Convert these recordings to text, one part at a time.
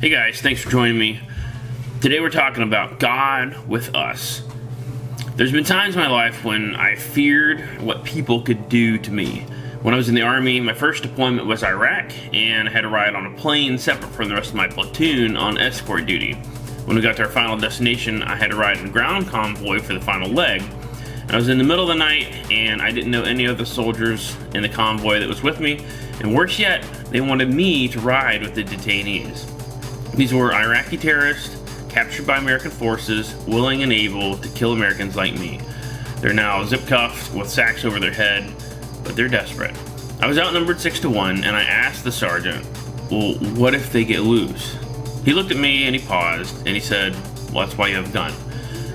Hey guys, thanks for joining me. Today we're talking about God with us. There's been times in my life when I feared what people could do to me. When I was in the Army, my first deployment was Iraq, and I had to ride on a plane separate from the rest of my platoon on escort duty. When we got to our final destination, I had to ride in a ground convoy for the final leg. I was in the middle of the night, and I didn't know any of the soldiers in the convoy that was with me, and worse yet, they wanted me to ride with the detainees. These were Iraqi terrorists captured by American forces, willing and able to kill Americans like me. They're now zip-cuffed with sacks over their head, but they're desperate. I was outnumbered 6-1, and I asked the sergeant, well, what if they get loose? He looked at me and he paused, and he said, well, that's why you have a gun.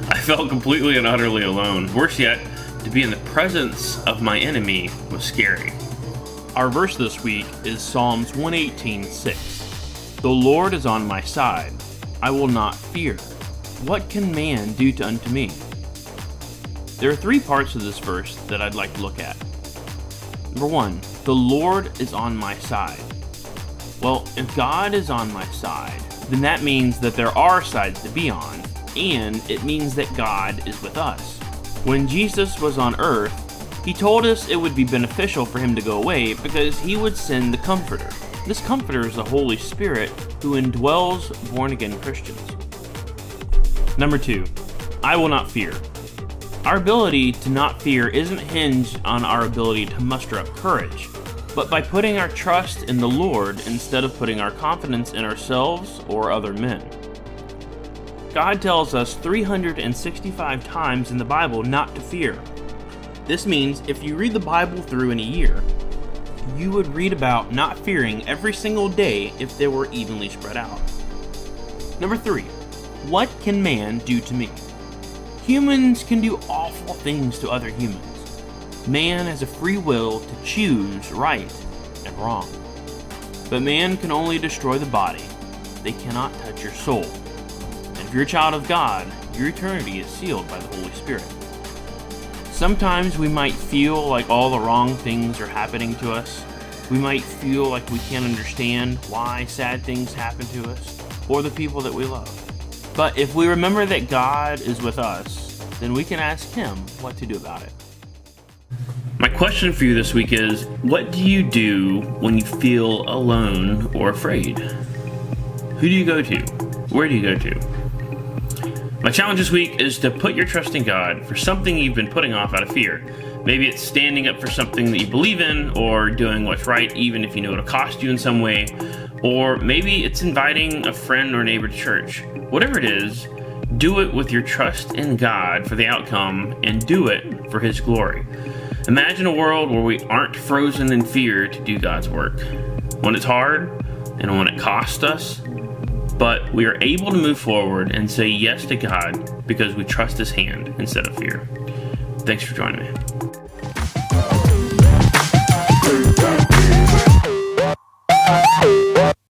I felt completely and utterly alone. Worse yet, to be in the presence of my enemy was scary. Our verse this week is Psalms 118:6. The Lord is on my side. I will not fear. What can man do unto me? There are three parts of this verse that I'd like to look at. Number one, the Lord is on my side. Well, if God is on my side, then that means that there are sides to be on, and it means that God is with us. When Jesus was on earth, he told us it would be beneficial for him to go away because he would send the Comforter. This Comforter is the Holy Spirit who indwells born-again Christians. Number two, I will not fear. Our ability to not fear isn't hinged on our ability to muster up courage, but by putting our trust in the Lord instead of putting our confidence in ourselves or other men. God tells us 365 times in the Bible not to fear. This means if you read the Bible through in a year, you would read about not fearing every single day if they were evenly spread out. Number three, what can man do to me? Humans can do awful things to other humans. Man has a free will to choose right and wrong. But man can only destroy the body. They cannot touch your soul. And if you're a child of God, your eternity is sealed by the Holy Spirit. Sometimes we might feel like all the wrong things are happening to us. We might feel like we can't understand why sad things happen to us or the people that we love. But if we remember that God is with us, then we can ask him what to do about it. My question for you this week is, what do you do when you feel alone or afraid? Who do you go to? Where do you go to? My challenge this week is to put your trust in God for something you've been putting off out of fear. Maybe it's standing up for something that you believe in, or doing what's right even if you know it'll cost you in some way, or maybe it's inviting a friend or neighbor to church. Whatever it is, do it with your trust in God for the outcome, and do it for his glory. Imagine a world where we aren't frozen in fear to do God's work. When it's hard, and when it costs us, but we are able to move forward and say yes to God because we trust his hand instead of fear. Thanks for joining me.